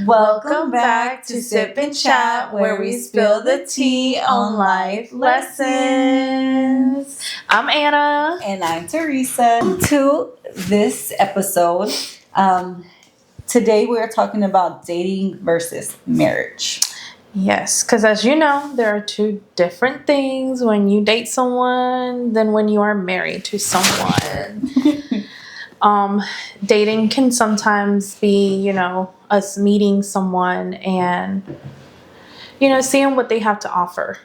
Welcome back to Sip and Chat, where we spill the tea on life lessons. I'm Anna. And I'm Teresa. To this episode, today we're talking about dating versus marriage. Yes, because as you know, there are two different things when you date someone than when you are married to someone. Dating can sometimes be, us meeting someone and, seeing what they have to offer.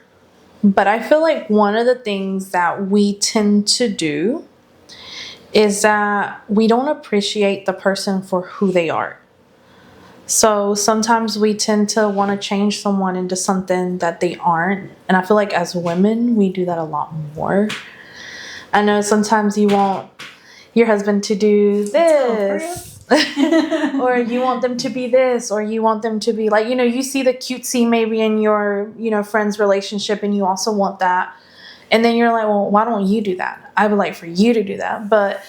But I feel like one of the things that we tend to do is that we don't appreciate the person for who they are. So sometimes we tend to want to change someone into something that they aren't. And I feel like as women, we do that a lot more. I know sometimes you want your husband to do this, or you want them to be this, or you want them to be like, you see the cutesy maybe in your, friend's relationship and you also want that. And then you're like, well, why don't you do that? I would like for you to do that. But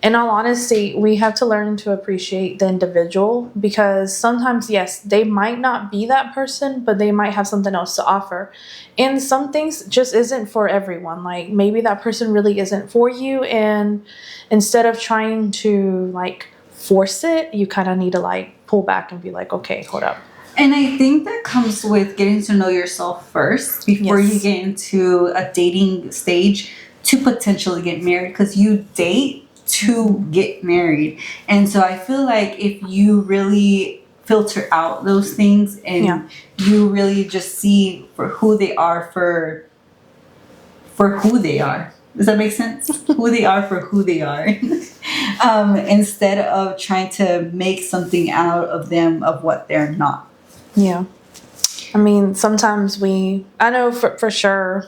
in all honesty, we have to learn to appreciate the individual because sometimes, yes, they might not be that person, but they might have something else to offer. And some things just isn't for everyone. Like maybe that person really isn't for you. And instead of trying to force it, you kind of need to pull back and be like, okay, hold up. And I think that comes with getting to know yourself first before you get into a dating stage to potentially get married, because you date to get married. And so I feel like if you really filter out those things and you really just see for who they are for who they are. Does that make sense? Who they are for who they are. Instead of trying to make something out of them of what they're not. Yeah. I mean, sometimes I know for sure,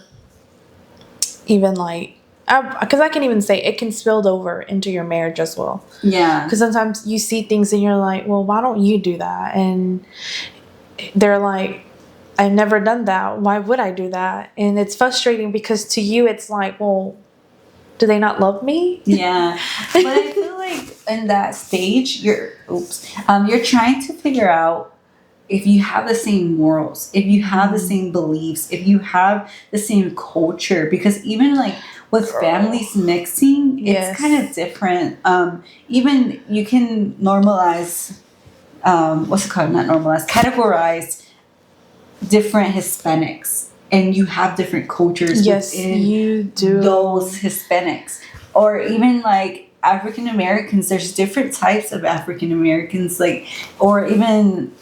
even because I can even say it can spill over into your marriage as well. Yeah. Because sometimes you see things and you're like, well, why don't you do that? And they're like, I've never done that. Why would I do that? And it's frustrating because to you, it's like, well, do they not love me? Yeah. But I feel like in that stage, you're trying to figure out if you have the same morals, if you have the same beliefs, if you have the same culture, because even with families mixing, it's kind of different. Even you can normalize, what's it called? Not normalize, categorize different Hispanics, and you have different cultures within you do. Those Hispanics, or even African Americans. There's different types of African Americans, or even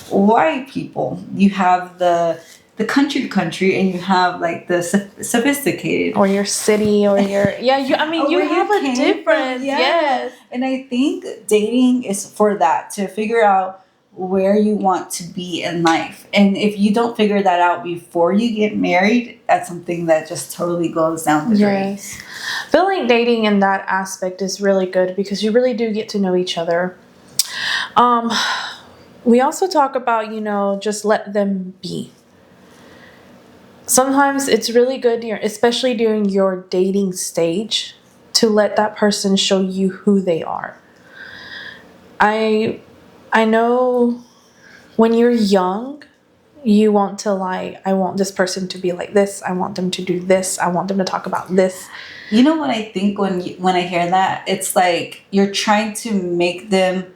white people. You have the country, and you have the sophisticated, or your city, or your you have a difference. Yes. And I think dating is for that, to figure out where you want to be in life. And if you don't figure that out before you get married, that's something that just totally goes down the drain. Yes. I feel like dating in that aspect is really good because you really do get to know each other. We also talk about, just let them be. Sometimes it's really good, especially during your dating stage, to let that person show you who they are. I know when you're young, you want to I want this person to be like this. I want them to do this. I want them to talk about this. You know what I think when I hear that? It's like you're trying to make them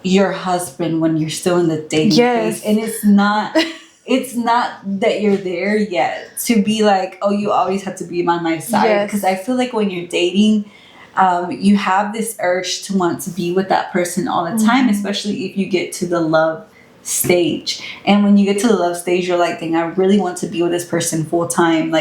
your husband when you're still in the dating phase, and it's not that you're there yet to be like, oh, you always have to be by my side. Because I feel like when you're dating, you have this urge to want to be with that person all the time, especially if you get to the love stage. And when you get to the love stage, you're like, dang, I really want to be with this person full time,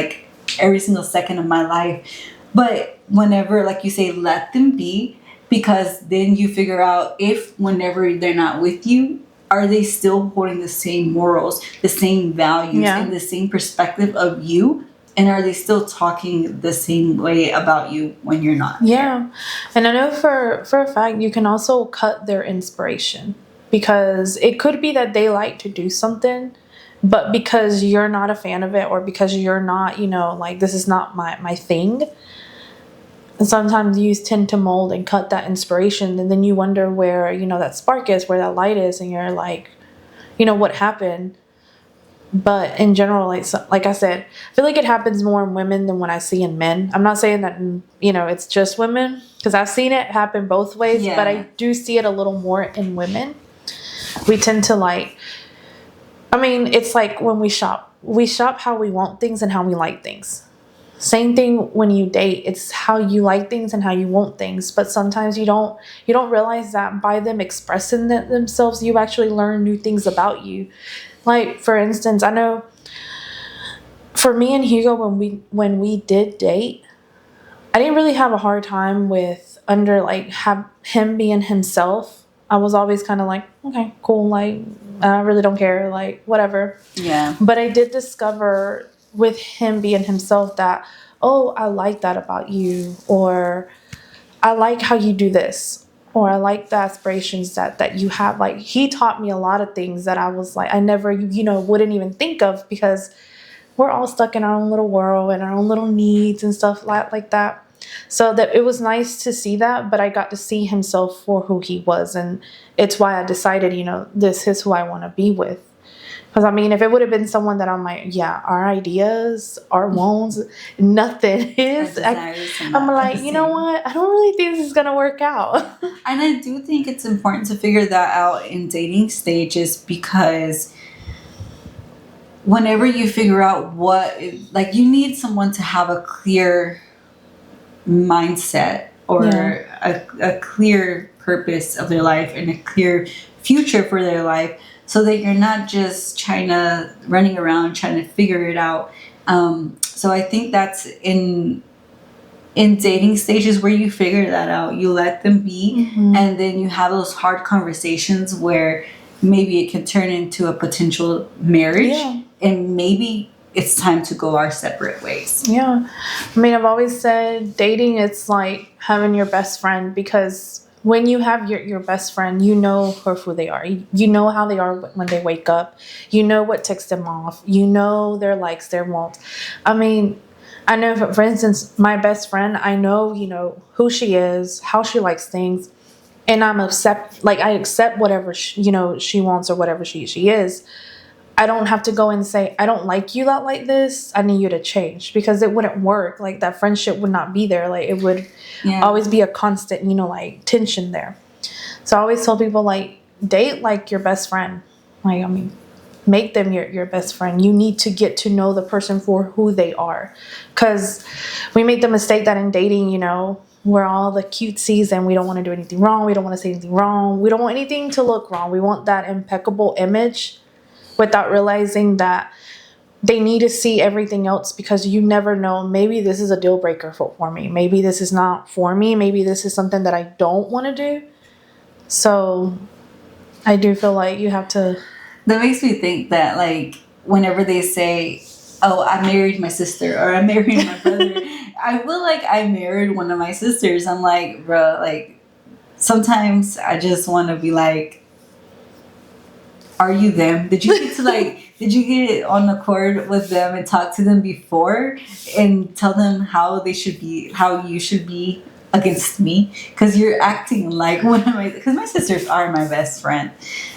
every single second of my life. But whenever, like you say, let them be. Because then you figure out if whenever they're not with you, are they still holding the same morals, the same values, and the same perspective of you? And are they still talking the same way about you when you're not? Yeah. And I know for a fact, you can also cut their inspiration. Because it could be that they like to do something, but because you're not a fan of it, or because you're not, this is not my thing, And sometimes you tend to mold and cut that inspiration, and then you wonder where, that spark is, where that light is, and you're like, what happened? But in general, like I said, I feel like it happens more in women than what I see in men. I'm not saying that, it's just women, because I've seen it happen both ways, but I do see it a little more in women. We tend to it's like when we shop how we want things and how we like things. Same thing when you date. It's how you like things and how you want things. But sometimes you don't realize that by them expressing themselves, you actually learn new things about you. Like, for instance, I know for me and Hugo, when we did date, I didn't really have a hard time with have him being himself. I was always kind of like, okay, cool, like I really don't care, like whatever. Yeah. But I did discover with him being himself that, oh, I like that about you, or I like how you do this, or I like the aspirations that you have. Like, he taught me a lot of things that I was like, I never, wouldn't even think of, because we're all stuck in our own little world and our own little needs and stuff like that. So that it was nice to see that, but I got to see himself for who he was. And it's why I decided, this is who I want to be with. Because, if it would have been someone that I'm like, yeah, our ideas, our wants, nothing is. I'm like, you know what? I don't really think this is going to work out. And I do think it's important to figure that out in dating stages, because whenever you figure out you need someone to have a clear mindset, or a clear purpose of their life and a clear future for their life, so that you're not just running around trying to figure it out. So I think that's in dating stages where you figure that out. You let them be, and then you have those hard conversations where maybe it can turn into a potential marriage, and maybe it's time to go our separate ways. Yeah. I've always said dating, it's like having your best friend, because when you have your best friend, you know who they are. You know how they are when they wake up. You know what ticks them off. You know their likes, their wants. I know, for instance, my best friend, I know, who she is, how she likes things. And I accept whatever, she wants, or whatever she is. I don't have to go and say, I don't like you that like this. I need you to change, because it wouldn't work. Like, that friendship would not be there. Like, it would always be a constant, tension there. So I always tell people, date like your best friend. Make them your best friend. You need to get to know the person for who they are. Because we make the mistake that in dating, we're all the cutesies and we don't want to do anything wrong. We don't want to say anything wrong. We don't want anything to look wrong. We want that impeccable image, without realizing that they need to see everything else, because you never know. Maybe this is a deal breaker for me. Maybe this is not for me. Maybe this is something that I don't want to do. So I do feel like you have to. That makes me think that, whenever they say, oh, I married my sister, or I married my brother, I feel like I married one of my sisters. I'm like, bro, sometimes I just want to be like, are you them? Did you get to did you get on accord with them and talk to them before and tell them how you should be against me? Because you're acting like because my sisters are my best friend.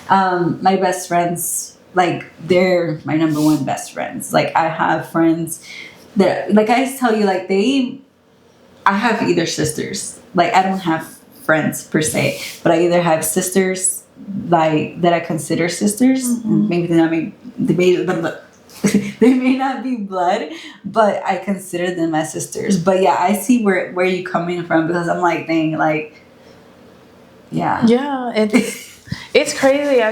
My best friends, they're my number one best friends. I have friends that, I tell you, I have either sisters. I don't have friends per se, but I either have sisters that I consider sisters. Maybe they may not be blood, but I consider them my sisters. But yeah, I see where you're coming from, because I'm like, dang, yeah, it's crazy.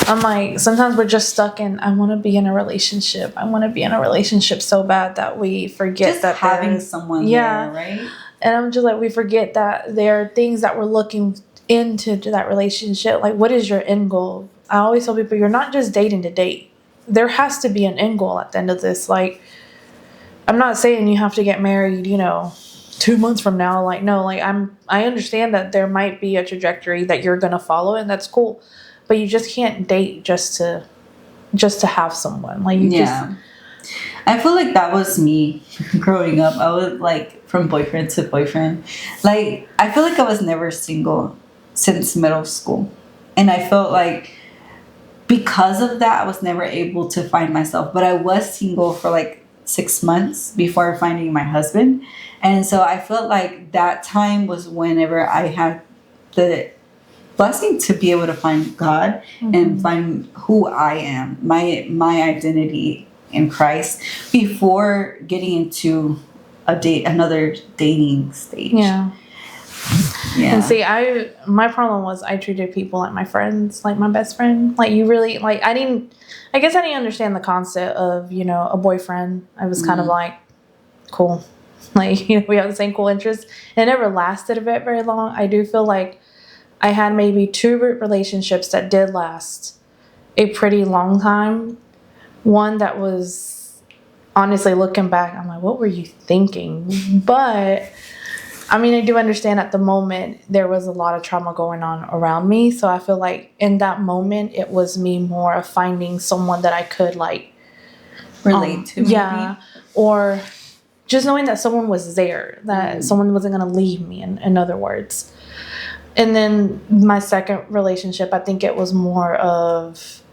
I'm like, sometimes we're just stuck in, I want to be in a relationship. I want to be in a relationship so bad that we forget just that having someone there, right? And I'm just like, we forget that there are things that we're looking into that relationship. What is your end goal? I always tell people, you're not just dating to date. There has to be an end goal at the end of this. I'm not saying you have to get married, 2 months from now. No, I understand that there might be a trajectory that you're going to follow, and that's cool. But you just can't date just to have someone. I feel like that was me growing up. I was like from boyfriend to boyfriend. Like, I feel like I was never single since middle school. And I felt like because of that, I was never able to find myself. But I was single for like 6 months before finding my husband. And so I felt like that time was whenever I had the blessing to be able to find God and find who I am, my identity in Christ before getting into another dating stage. Yeah. And see, my problem was I treated people like my friends, like my best friend. Like, you really, like, I guess I didn't understand the concept of, a boyfriend. I was kind of like, cool. Like, we have the same cool interests. It never lasted very long. I do feel like I had maybe 2 relationships that did last a pretty long time. One that was, honestly, looking back, I'm like, what were you thinking? But I mean, I do understand at the moment there was a lot of trauma going on around me. So I feel like in that moment, it was me more of finding someone that I could like relate to. Maybe. Yeah. Or just knowing that someone was there, that someone wasn't going to leave me, in other words. And then my second relationship, I think it was more of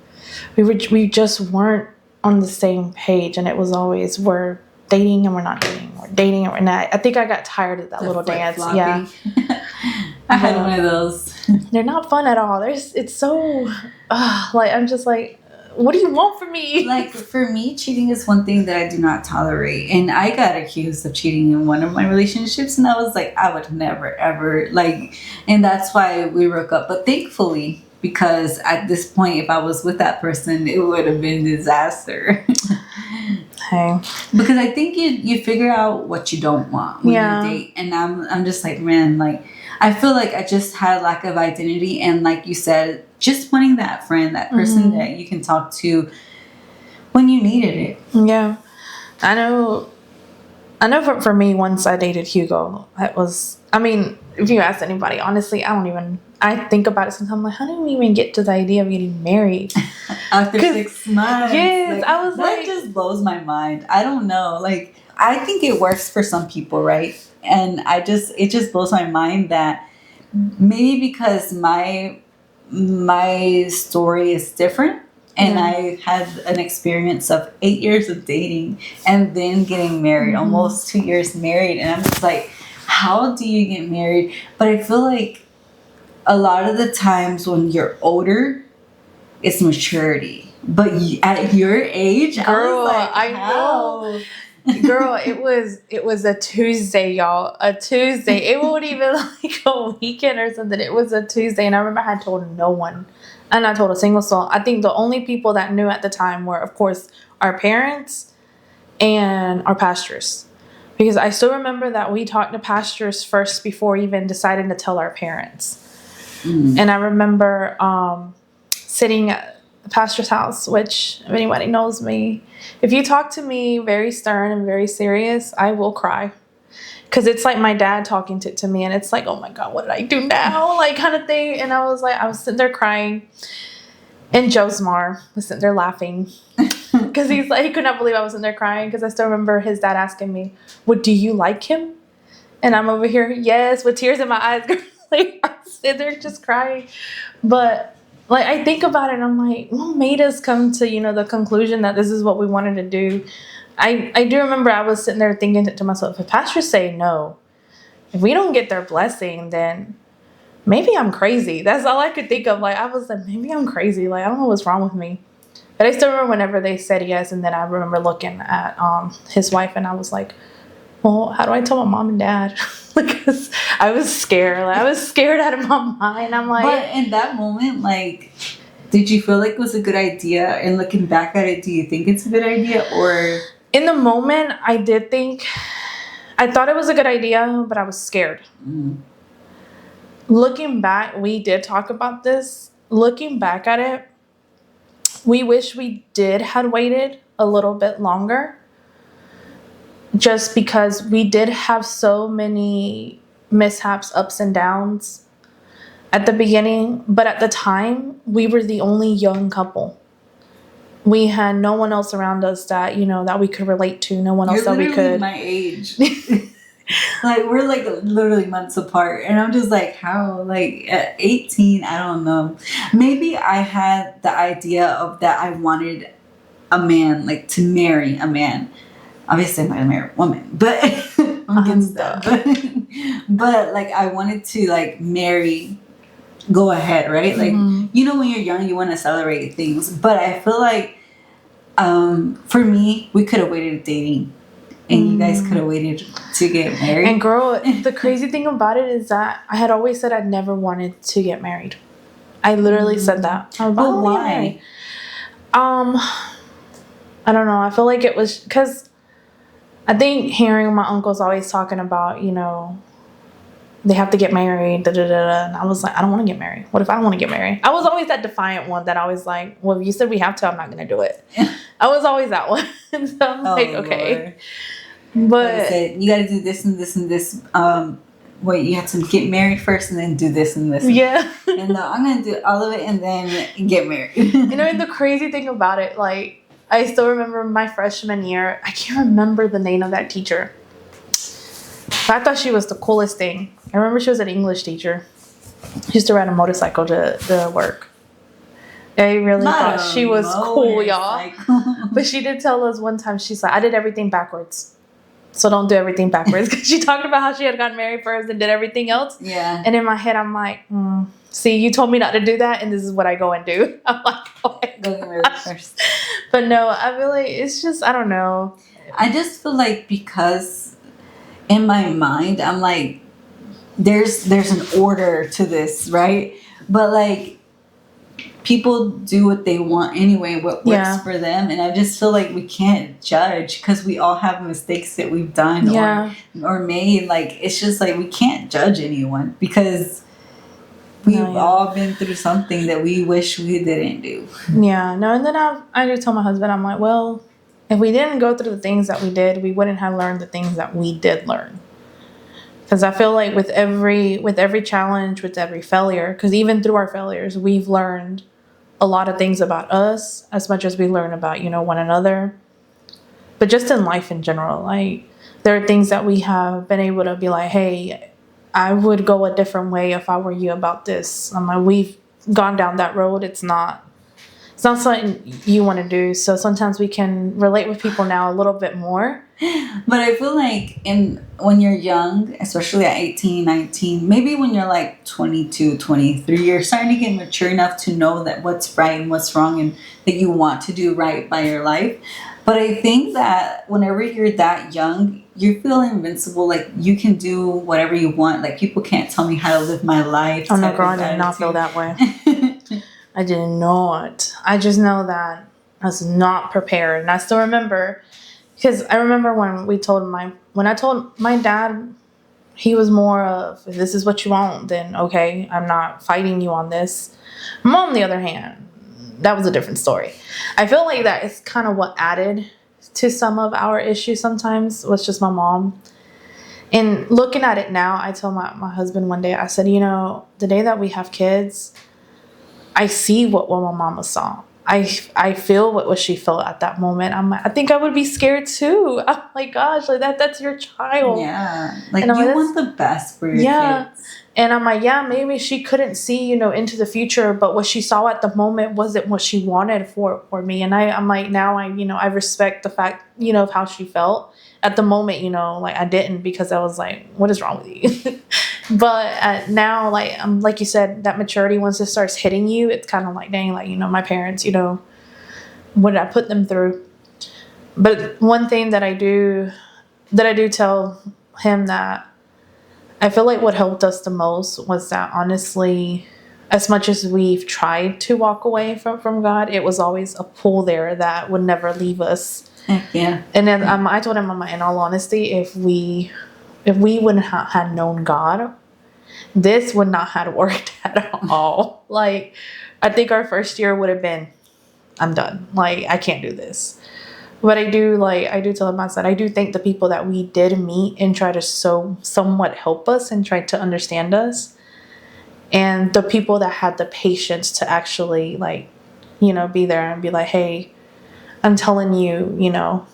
we just weren't on the same page, and it was always we're dating and we're not dating, we're dating and we're not. I think I got tired of that little dance. Yeah, I had one of those. They're not fun at all. It's so like I'm just like, what do you want from me? Like, for me, cheating is one thing that I do not tolerate. And I got accused of cheating in one of my relationships. And I was like, I would never, ever. Like, and that's why we broke up. But thankfully, because at this point, if I was with that person, it would have been disaster. Hey. Because I think you figure out what you don't want when you date. And I'm just like, man, like, I feel like I just had lack of identity. And like you said, just wanting that friend, that person that you can talk to when you needed it. Yeah. I know for me, once I dated Hugo, that was, I mean, if you ask anybody, honestly, I think about it sometimes. I'm like, how did we even get to the idea of getting married? After 6 months. Yes, like, I was that like. That just blows my mind. I don't know. Like, I think it works for some people, right? And it just blows my mind that maybe because my story is different. And I had an experience of 8 years of dating and then getting married, almost 2 years married. And I'm just like, how do you get married? But I feel like a lot of the times when you're older, it's maturity. But at your age, girl, I know. Girl, it was a Tuesday, y'all. A Tuesday. It wasn't even like a weekend or something. It was a Tuesday. And I remember I had told no one. And I told a single soul. I think the only people that knew at the time were, of course, our parents and our pastors. Because I still remember that we talked to pastors first before even deciding to tell our parents. And I remember sitting at the pastor's house, which, if anybody knows me, if you talk to me very stern and very serious, I will cry. Because it's like my dad talking to me, and it's like, oh my God, what did I do now? Like, kind of thing. And I was sitting there crying. And Josemar was sitting there laughing. Because he's like, he could not believe I was sitting there crying. Because I still remember his dad asking me, "What, do you like him?" And I'm over here, yes, with tears in my eyes. Like, I'm sitting there just crying. But like, I think about it, and I'm like, what made us come to, the conclusion that this is what we wanted to do? I do remember I was sitting there thinking to myself, if pastors say no, if we don't get their blessing, then maybe I'm crazy. That's all I could think of. Like, I was like, maybe I'm crazy. Like, I don't know what's wrong with me. But I still remember whenever they said yes, and then I remember looking at his wife, and I was like, well, how do I tell my mom and dad? Because I was scared. Like, I was scared out of my mind. I'm like, but in that moment, like, did you feel like it was a good idea? And looking back at it, do you think it's a good idea? Or in the moment, I thought it was a good idea, but I was scared. Looking back, we did talk about this. Looking back at it, we wish we had waited a little bit longer. Just because we did have so many mishaps, ups and downs at the beginning. But at the time, we were the only young couple. we had no one else around us that, that we could relate to. No one else You're that we literally could. my age. Like, we're like literally months apart. And I'm just like, how? Like, at 18, I don't know. Maybe I had the idea of that I wanted a man, like, to marry a man. Obviously, I'm not gonna marry a woman, but I'm against that. But, like, I wanted to, like, marry, go ahead, right? Like, when you're young, you want to celebrate things. But I feel like, for me, we could have waited dating. And you guys could have waited to get married. And girl, the crazy thing about it is that I had always said I'd never wanted to get married. I literally said that. But why? I don't know. I feel like it was because I think hearing my uncles always talking about, they have to get married, da da da da. And I was like, I don't want to get married. What if I don't want to get married? I was always that defiant one that I was like, well, if you said we have to, I'm not going to do it. I was always that one. So I'm like, okay. Lord. But like I said, you got to do this and this and this. Wait, you have to get married first and then do this and this. Yeah. And I'm going to do all of it and then get married. And the crazy thing about it, like, I still remember my freshman year. I can't remember the name of that teacher. But I thought she was the coolest thing. I remember she was an English teacher. She used to ride a motorcycle to work. I really thought she was cool, y'all. But she did tell us one time, she's like, I did everything backwards. So don't do everything backwards. Because she talked about how she had gotten married first and did everything else. Yeah. And in my head, I'm like, see, you told me not to do that, and this is what I go and do. I'm like, oh my go get married first. But no, I feel like it's just, I don't know. I just feel like because in my mind, I'm like, there's an order to this, right? But like, people do what they want anyway, what works for them. And I just feel like we can't judge because we all have mistakes that we've done or made. Like, it's just like we can't judge anyone because we've all been through something that we wish we didn't do. Yeah, no, and then I just tell my husband, I'm like, well, if we didn't go through the things that we did, we wouldn't have learned the things that we did learn. Because I feel like with every challenge, with every failure, because even through our failures, we've learned a lot of things about us as much as we learn about, one another. But just in life in general, like, there are things that we have been able to be like, hey, I would go a different way if I were you about this. I'm like, we've gone down that road. It's not something you want to do. So sometimes we can relate with people now a little bit more. But I feel like when you're young, especially at 18, 19, maybe when you're like 22, 23, you're starting to get mature enough to know that what's right and what's wrong and that you want to do right by your life. But I think that whenever you're that young, you feel invincible. Like, you can do whatever you want. Like, people can't tell me how to live my life. Oh no, girl, I did not feel that way. I did not. I just know that I was not prepared. And I still remember, because I remember when I told my dad, he was more of, if this is what you want, then okay, I'm not fighting you on this. My mom, on the other hand, that was a different story. I feel like that is kind of what added to some of our issues sometimes, was just my mom. And looking at it now, I told my husband one day, I said, the day that we have kids, I see what my mama saw. I feel what she felt at that moment. I'm like, I think I would be scared too. I'm like, gosh, like that's your child. Yeah. Like, you want the best for your kids. And I'm like, yeah, maybe she couldn't see, into the future, but what she saw at the moment wasn't what she wanted for me. And I'm like, now I respect the fact, of how she felt at the moment, like I didn't, because I was like, what is wrong with you? But now, like you said, that maturity, once it starts hitting you, it's kind of like, dang, like, my parents, what did I put them through? But one thing that I do tell him, that I feel like what helped us the most was that, honestly, as much as we've tried to walk away from God, it was always a pull there that would never leave us. Yeah. And then I told him, in all honesty, if we wouldn't have known God, this would not have worked at all. Like, I think our first year would have been, I'm done. Like, I can't do this. But I do tell him, I said, I do think the people that we did meet and try to somewhat help us and try to understand us, and the people that had the patience to actually, be there and be like, hey, I'm telling you,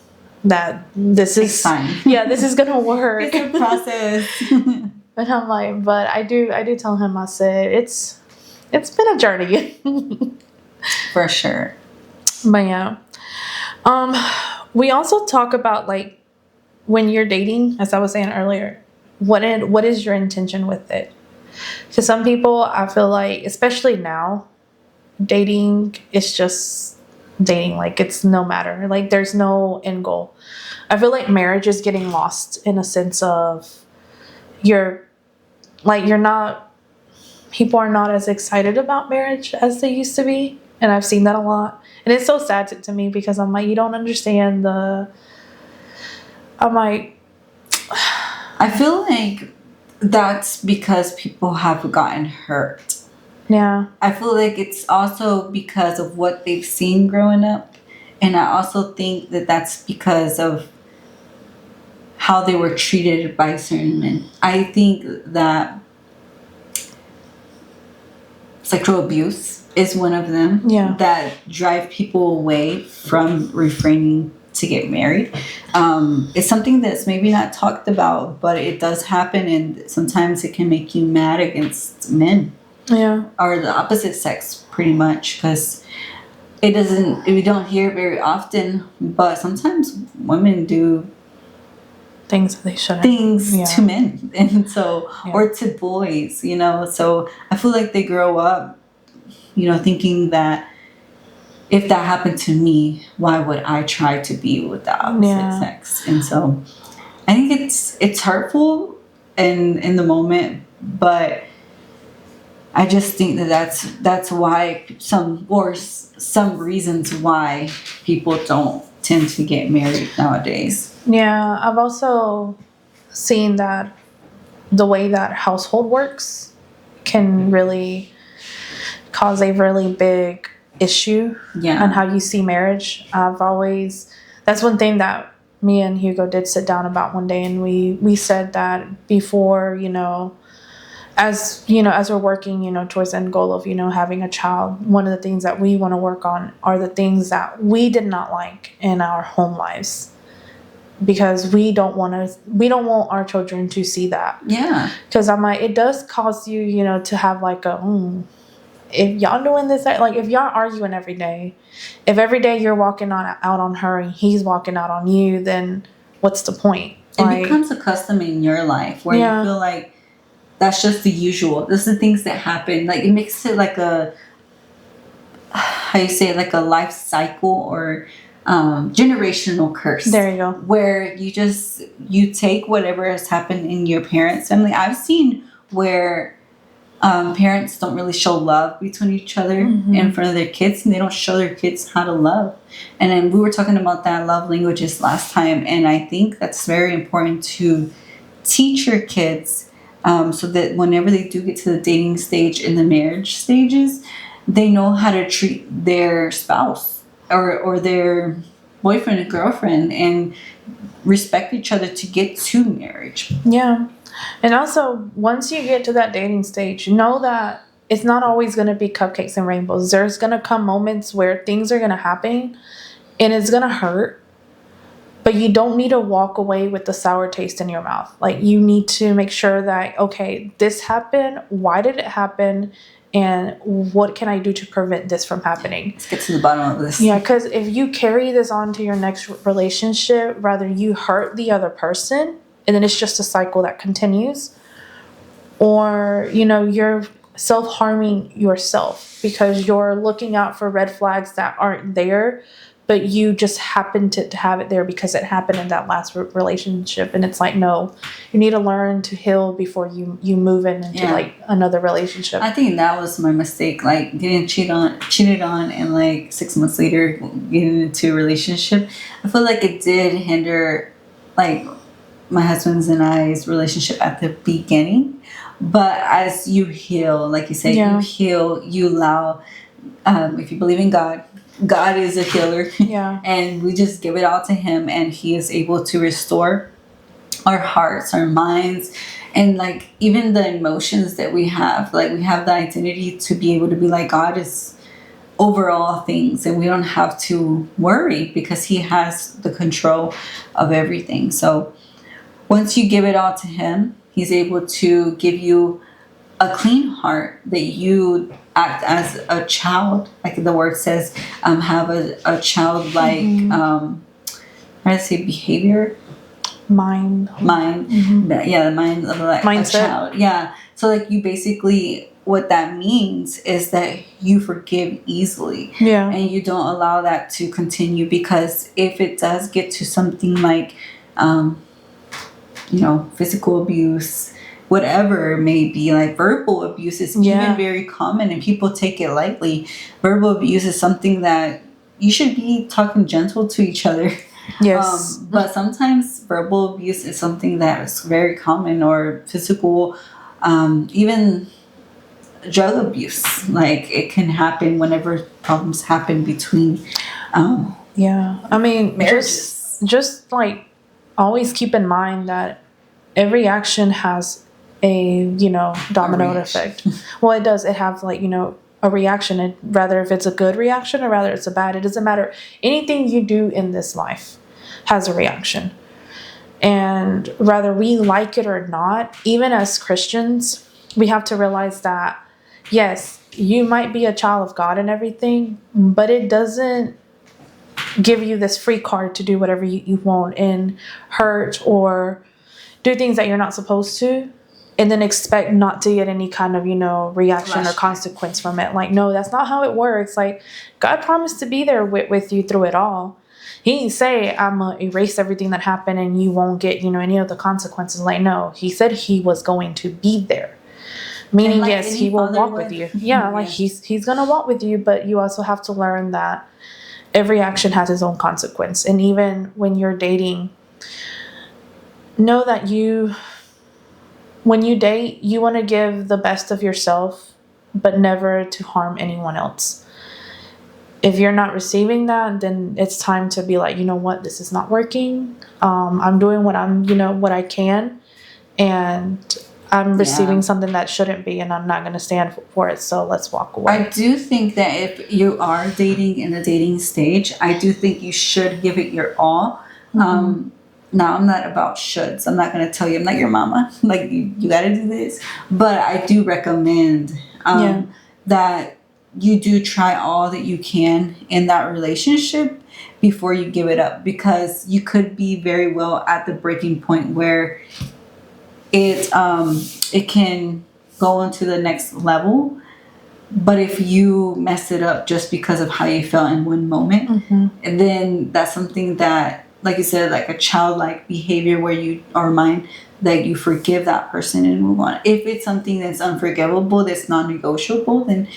that this is time. this is gonna work. It's a process. And I'm like, but I do tell him, I said, it's been a journey. For sure. But yeah. We also talk about, like, when you're dating, as I was saying earlier, what is your intention with it? Because some people, I feel like, especially now, dating is just dating. Like, it's no matter. Like, there's no end goal. I feel like marriage is getting lost in a sense of you're not, people are not as excited about marriage as they used to be. And I've seen that a lot. And it's so sad to me, because I'm like, you don't understand I'm like, I feel like that's because people have gotten hurt. yeah. I feel like it's also because of what they've seen growing up. And I also think that that's because of how they were treated by certain men. I think that sexual abuse is one of them that drive people away from refraining to get married. It's something that's maybe not talked about, but it does happen, and sometimes it can make you mad against men. Yeah. Or the opposite sex, pretty much, because we don't hear it very often, but sometimes women do things that they shouldn't. To men, and so, or to boys, so I feel like they grow up, thinking that if that happened to me, why would I try to be with the opposite sex? And so I think it's hurtful in the moment, but I just think that's why some reasons why people don't tend to get married nowadays. Yeah, I've also seen that the way that household works can really cause a really big issue on how you see marriage. That's one thing that me and Hugo did sit down about one day, and we said that before, as we're working, towards the end goal of, having a child, one of the things that we want to work on are the things that we did not like in our home lives. Because we don't want our children to see that. Yeah. Because I'm like, it does cause you, to have like if y'all doing this, like if y'all arguing every day, if every day you're walking out on her and he's walking out on you, then what's the point? It becomes a custom in your life where you feel like that's just the usual. This is the things that happen. Like, it makes it like like a life cycle or generational curse. There you go. Where you take whatever has happened in your parents' family. I've seen where parents don't really show love between each other in front of their kids, and they don't show their kids how to love. And then we were talking about that love languages last time, and I think that's very important to teach your kids, so that whenever they do get to the dating stage and the marriage stages, they know how to treat their spouse or their boyfriend and girlfriend, and respect each other to get to marriage. Yeah. And also, once you get to that dating stage, know that it's not always going to be cupcakes and rainbows. There's going to come moments where things are going to happen and it's going to hurt, but you don't need to walk away with the sour taste in your mouth. Like, you need to make sure that, okay, this happened. Why did it happen? And what can I do to prevent this from happening? Let's get to the bottom of this. Yeah, because if you carry this on to your next relationship, rather you hurt the other person, and then it's just a cycle that continues. Or, you're self-harming yourself because you're looking out for red flags that aren't there, but you just happen to have it there because it happened in that last relationship. And it's like, no, you need to learn to heal before you move into like another relationship. I think that was my mistake, like getting cheated on and like 6 months later getting into a relationship. I feel like it did hinder like my husband's and I's relationship at the beginning. But as you heal, like you say, you heal, you allow, if you believe in God, God is a healer. Yeah. And we just give it all to him, and he is able to restore our hearts, our minds, and like even the emotions that we have. Like, we have the identity to be able to be like, God is overall things, and we don't have to worry because he has the control of everything. So once you give it all to him, he's able to give you a clean heart, that you act as a child, like the word says, have a childlike, how do I say, behavior? Mind. Yeah, the mind of like mindset. A child. Yeah. So like you basically, what that means is that you forgive easily. Yeah. And you don't allow that to continue, because if it does get to something like, physical abuse, whatever it may be, like verbal abuse is even very common and people take it lightly. Verbal abuse is something that you should be talking gentle to each other. Yes. But sometimes verbal abuse is something that is very common, or physical, even drug abuse. Like it can happen whenever problems happen between I mean, marriages. Just like always keep in mind that every action has a domino effect. Well, it does. It have like a reaction. Rather if it's a good reaction or rather it's a bad. It doesn't matter. Anything you do in this life has a reaction, and whether we like it or not, even as Christians, we have to realize that yes, you might be a child of God and everything, but it doesn't give you this free card to do whatever you want and hurt or do things that you're not supposed to, and then expect not to get any kind of reaction or consequence from it. Like, no, that's not how it works. Like, God promised to be there with you through it all. He didn't say I'm gonna erase everything that happened and you won't get any of the consequences. Like, no, he said he was going to be there, meaning like yes, he will walk with you. Like he's gonna walk with you, but you also have to learn that every action has its own consequence. And even when you're dating, know that when you date, you want to give the best of yourself, but never to harm anyone else. If you're not receiving that, then it's time to be like, you know what, this is not working. I'm doing what what I can, and I'm receiving something that shouldn't be, and I'm not going to stand for it. So let's walk away. I do think that if you are dating in a dating stage, I do think you should give it your all. Now, I'm not about shoulds. I'm not going to tell you, I'm not your mama. Like, you got to do this. But I do recommend that you do try all that you can in that relationship before you give it up. Because you could be very well at the breaking point where it can go into the next level. But if you mess it up just because of how you felt in one moment, and then that's something that, like you said, like a childlike behavior where you, or mine, that you forgive that person and move on. If it's something that's unforgivable, that's non-negotiable, then,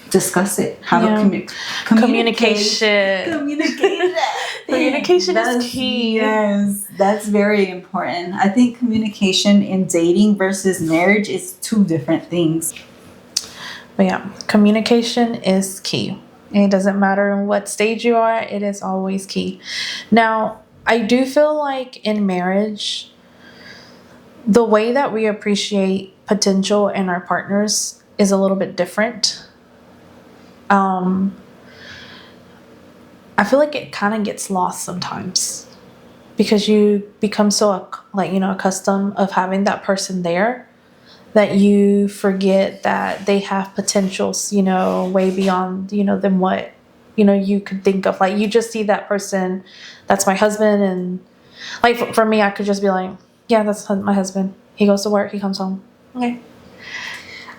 discuss it. Have a communication. Communication is key. Yes, that's very important. I think communication in dating versus marriage is two different things. But yeah, communication is key. It doesn't matter in what stage you are, it is always key. Now, I do feel like in marriage, the way that we appreciate potential in our partners is a little bit different. I feel like it kind of gets lost sometimes because you become so accustomed of having that person there that you forget that they have potentials, way beyond, than what, you could think of. Like, you just see that person, that's my husband. And like, for me, I could just be like, yeah, that's my husband. He goes to work, he comes home. Okay.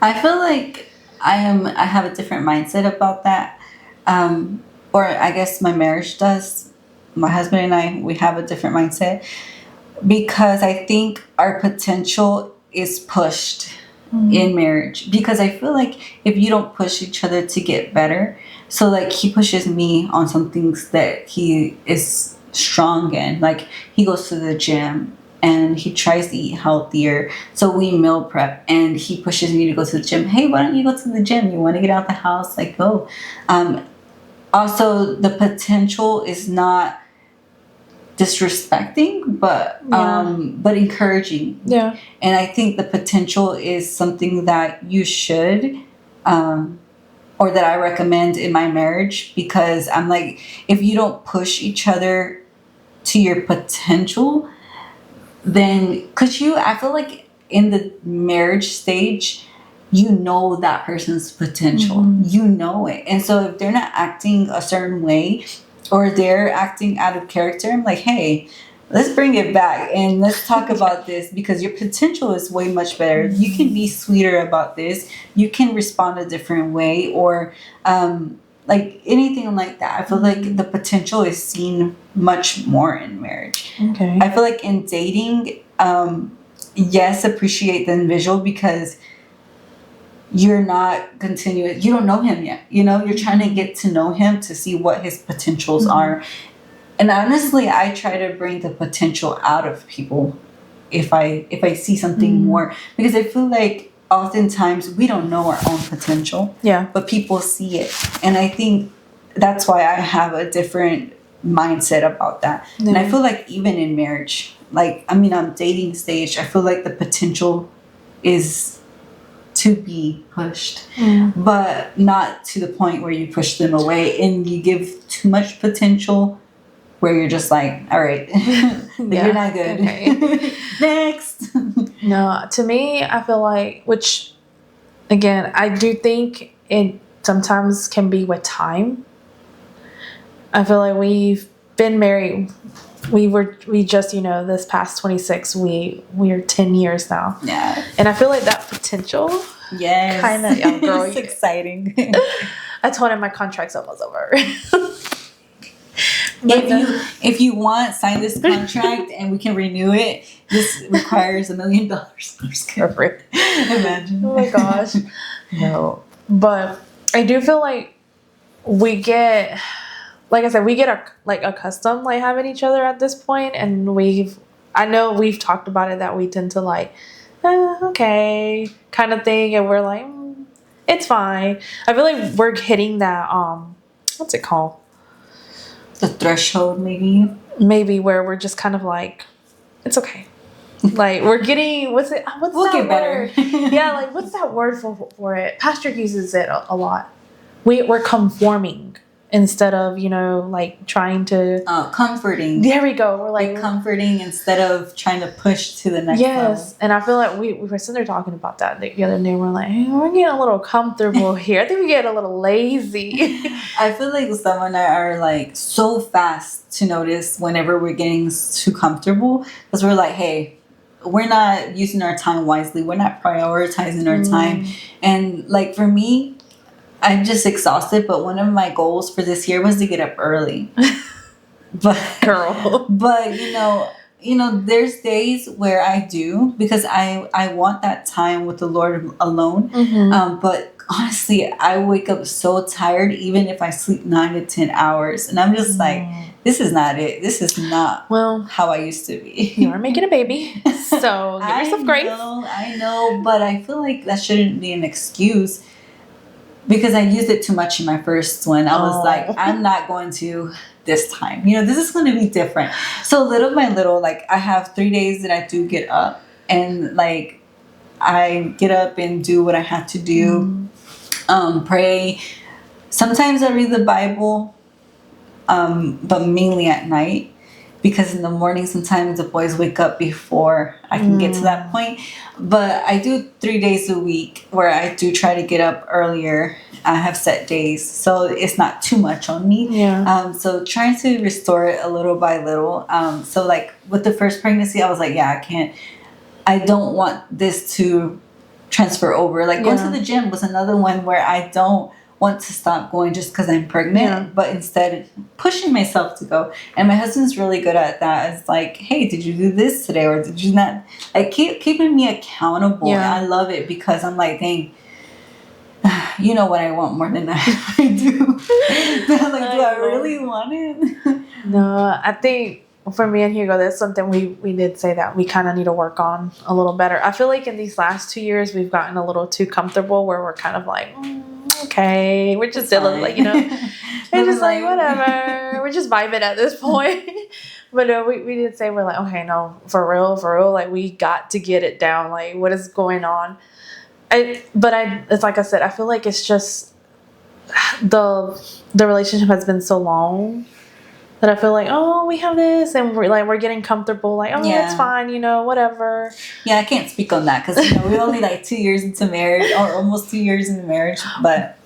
I feel like I have a different mindset about that. Or I guess my marriage does. My husband and I, we have a different mindset because I think our potential is pushed in marriage, because I feel like if you don't push each other to get better, so like he pushes me on some things that he is strong in, like he goes to the gym and he tries to eat healthier, so we meal prep and he pushes me to go to the gym. Hey, why don't you go to the gym? You want to get out the house? Like, go. Also, the potential is not disrespecting, but encouraging. Yeah. And I think the potential is something that you should or that I recommend in my marriage, because I'm like, if you don't push each other to your potential, then because I feel like in the marriage stage, you know that person's potential. You know it. And so if they're not acting a certain way or they're acting out of character, I'm like, hey, let's bring it back and let's talk about this, because your potential is way much better. You can be sweeter about this. You can respond a different way, or like anything like that. I feel like the potential is seen much more in marriage. Okay. I feel like in dating, yes, appreciate the visual, because you're not continuous. You don't know him yet. You know, you're trying to get to know him to see what his potentials are. And honestly, I try to bring the potential out of people if I see something more, because I feel like oftentimes we don't know our own potential. Yeah. But people see it. And I think that's why I have a different mindset about that. Yeah. And I feel like even in marriage, like, I mean, on dating stage, I feel like the potential is to be pushed, but not to the point where you push them away and you give too much potential where you're just like, all right, you're not good. Okay. Next. No, to me, I feel like, which again, I do think it sometimes can be with time. I feel like we've been married. We just, this past 26, we are 10 years now. Yeah. And I feel like that potential. Yes. Kind of, young girl. It's exciting. I told him my contract's almost over. If you want, sign this contract and we can renew it. This requires $1 million. Perfect. Imagine. Oh my gosh. No. But I do feel like we get, like I said, we get accustomed like having each other at this point, and I know we've talked about it, that we tend to like, okay, kind of thing, and we're like, it's fine. I feel like we're hitting that what's it called? The threshold, maybe where we're just kind of like, it's okay. Like, we're getting, we'll get better. Yeah, like, what's that word for it? Pastor uses it a lot. We're conforming instead of, like, trying to... comforting. There we go. We're like... comforting instead of trying to push to the next level. Yes, and I feel like we were sitting there talking about that the other day. We're like, hey, we're getting a little comfortable here. I think we get a little lazy. I feel like Sam and I are, like, so fast to notice whenever we're getting too comfortable, because we're like, hey, we're not using our time wisely. We're not prioritizing our time. And, like, for me, I'm just exhausted, but one of my goals for this year was to get up early. But girl, but there's days where I do, because I want that time with the Lord alone. But honestly, I wake up so tired, even if I sleep 9 to 10 hours, and I'm just like, this is not it. This is not how I used to be. You are making a baby, so give yourself grace. I know, but I feel like that shouldn't be an excuse, because I used it too much in my first one. I was like, I'm not going to this time. This is going to be different. So little by little, like, I have 3 days that I do get up, and like, I get up and do what I have to do. Pray. Sometimes I read the Bible, but mainly at night, because in the morning sometimes the boys wake up before I can get to that point. But I do 3 days a week where I do try to get up earlier. I have set days, so it's not too much on me. Yeah. So trying to restore it a little by little. So like with the first pregnancy, I was like, yeah, I don't want this to transfer over. Like going to the gym was another one where I don't want to stop going just because I'm pregnant, but instead pushing myself to go. And my husband's really good at that. It's like, hey, did you do this today, or did you not? Like, keeping me accountable. And I love it, because I'm like, dang, you know what I want more than I do. I'm like, do I really want it? No, I think for me and Hugo, that's something we did say that we kind of need to work on a little better. I feel like in these last 2 years, we've gotten a little too comfortable, where we're kind of like, okay, we're just dealing, like, we're just like, whatever, we're just vibing at this point. But no, we did say, we're like, okay, no, for real, like, we got to get it down. Like, what is going on? It's like I said, I feel like it's just the relationship has been so long that I feel like, oh, we have this, and we're getting comfortable, like, oh, it's fine, whatever. Yeah, I can't speak on that because we're only like 2 years into marriage, or almost 2 years into marriage, but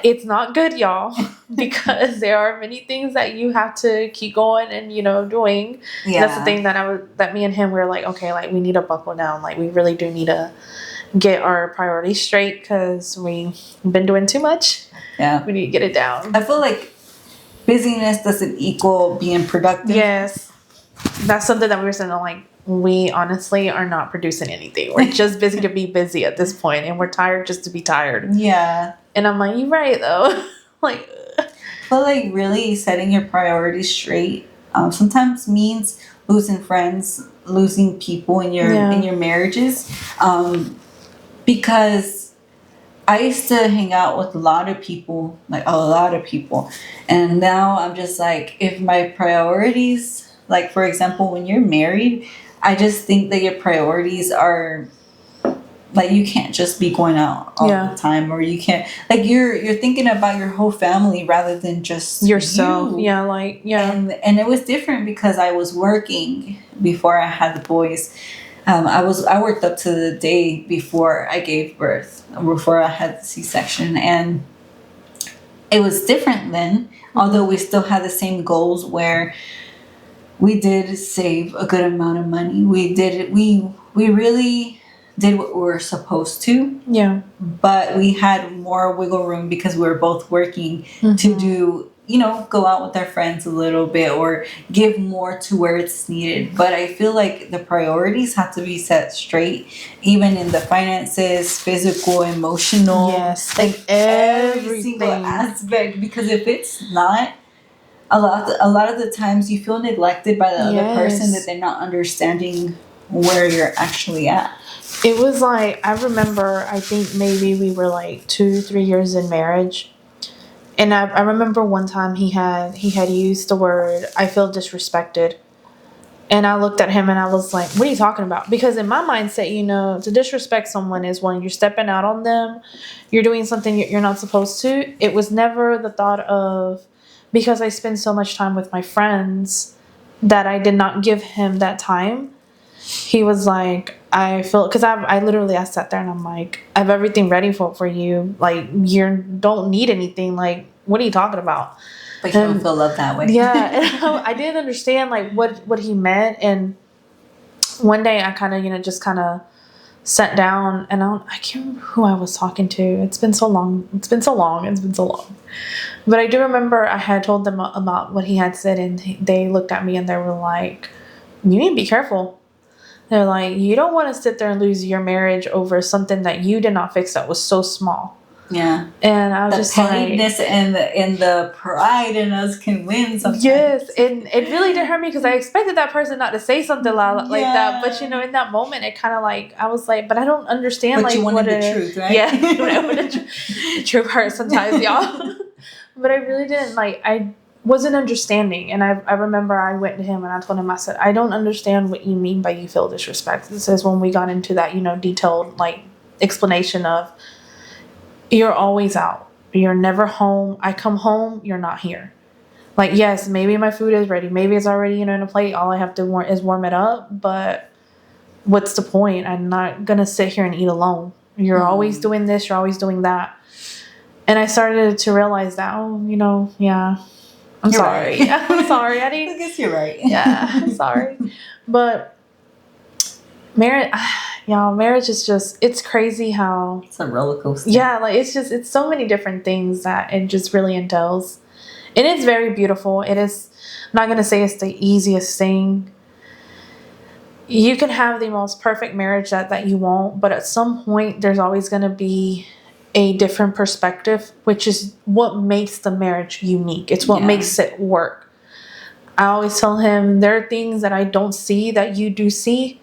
it's not good, y'all, because there are many things that you have to keep going and doing. Yeah. That's the thing that me and him were like, okay, like we need to buckle down, like we really do need to get our priorities straight because we've been doing too much. Yeah, we need to get it down. I feel like busyness doesn't equal being productive. Yes, that's something that we were saying. Like, we honestly are not producing anything. We're just busy to be busy at this point, and we're tired just to be tired. Yeah, and I'm like, you're right though. Like, but like really setting your priorities straight sometimes means losing friends, losing people in your marriages, because I used to hang out with a lot of people, and now I'm just like, if my priorities, like for example, when you're married, I just think that your priorities are like, you can't just be going out all the time, or you can't, like, you're thinking about your whole family rather than just yourself. You. And it was different because I was working before I had the boys. I worked up to the day before I gave birth, before I had the C-section, and it was different then. Although we still had the same goals, where we did save a good amount of money. We really did what we were supposed to. Yeah. But we had more wiggle room because we were both working to do, go out with our friends a little bit or give more to where it's needed. But I feel like the priorities have to be set straight, even in the finances, physical, emotional. Yes, like every single aspect. Because if it's not, a lot of the times you feel neglected by the other person, that they're not understanding where you're actually at. It was like, I remember, I think maybe we were like 2-3 years in marriage. And I remember one time he had used the word, I feel disrespected. And I looked at him and I was like, what are you talking about? Because in my mindset, to disrespect someone is when you're stepping out on them, you're doing something you're not supposed to. It was never the thought of, because I spend so much time with my friends, that I did not give him that time. He was like, I feel, because I sat there and I'm like, I have everything ready for you. Like, you don't need anything. Like, what are you talking about? But you don't feel loved that way. Yeah. And I didn't understand like what he meant. And one day I kind of, just kind of sat down, and I can't remember who I was talking to. It's been so long. But I do remember I had told them about what he had said, and they looked at me and they were like, you need to be careful. They're like, you don't want to sit there and lose your marriage over something that you did not fix that was so small. Yeah. And I was just like, the pettiness and the pride in us can win sometimes. Yes, and it really did hurt me because I expected that person not to say something like that. But in that moment, it kind of like, I was like, but I don't understand. But like, you wanted the truth, right? Yeah, the truth hurts sometimes, y'all. But I really didn't like. I wasn't understanding, and I remember I went to him and I told him, I said, I don't understand what you mean by you feel disrespected. This is when we got into that detailed like explanation of, you're always out, you're never home. I come home, you're not here. Like, yes, maybe my food is ready, maybe it's already in a plate, all I have to is warm it up, but what's the point? I'm not gonna sit here and eat alone. You're always doing this, you're always doing that. And I started to realize that, yeah, I'm sorry. Right. I'm sorry. I guess you're right. Yeah, I'm sorry. But marriage, y'all, marriage is just, it's crazy how... It's a roller coaster. Yeah, like, it's so many different things that it just really entails. And it's very beautiful. It is, I'm not going to say it's the easiest thing. You can have the most perfect marriage that you want, but at some point, there's always going to be a different perspective, which is what makes the marriage unique. It's what makes it work. I always tell him, there are things that I don't see that you do see,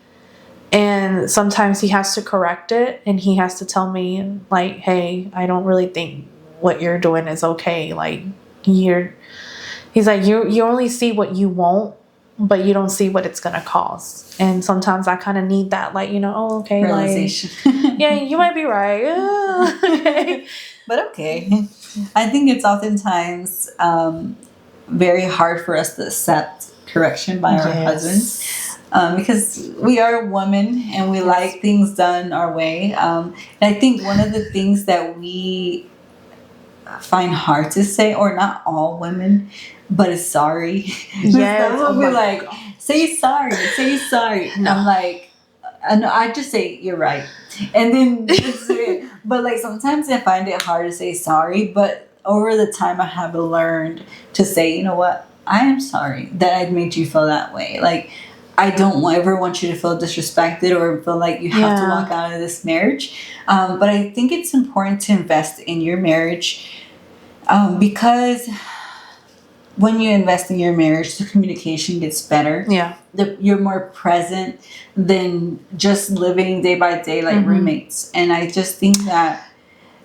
and sometimes he has to correct it, and he has to tell me like, hey, I don't really think what you're doing is okay. Like, he's like, you only see what you want, but you don't see what it's gonna cost. And sometimes I kind of need that, like, okay, realization. Like, yeah, you might be right. Okay. But okay. I think it's oftentimes very hard for us to accept correction by our husbands. Because we are women and we like things done our way. And I think one of the things that we find hard to say, or not all women, but is sorry. Yes. Some will be like, say sorry. No. I'm like, I just say you're right, and then that's it. But like sometimes I find it hard to say sorry. But over the time, I have learned to say, you know what, I am sorry that I made you feel that way. Like I don't ever want you to feel disrespected or feel like you have to walk out of this marriage. But I think it's important to invest in your marriage because when you invest in your marriage, the communication gets better. Yeah. You're more present than just living day by day like roommates. And I just think that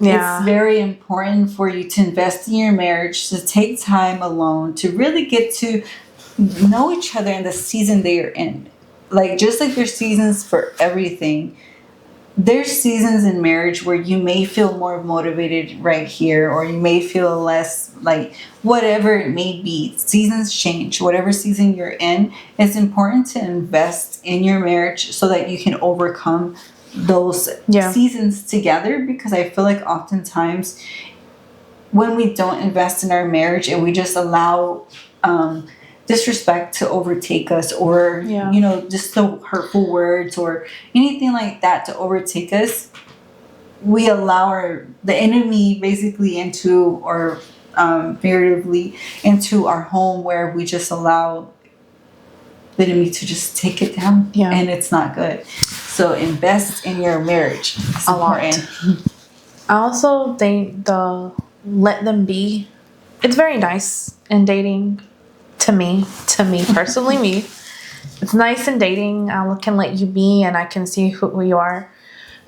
it's very important for you to invest in your marriage, to take time alone, to really get to know each other in the season they are in. Like, just like there's seasons for everything, there's seasons in marriage where you may feel more motivated right here, or you may feel less, like whatever it may be. Seasons change. Whatever season you're in, it's important to invest in your marriage so that you can overcome those seasons together. Because I feel like oftentimes when we don't invest in our marriage and we just allow disrespect to overtake us, or you know, just the hurtful words or anything like that to overtake us, we allow the enemy basically into, or figuratively into our home, where we just allow the enemy to just take it down, and it's not good. So invest in your marriage. It's important. I also think the let them be, it's very nice in dating. To me personally, it's nice in dating. I can let you be and I can see who you are.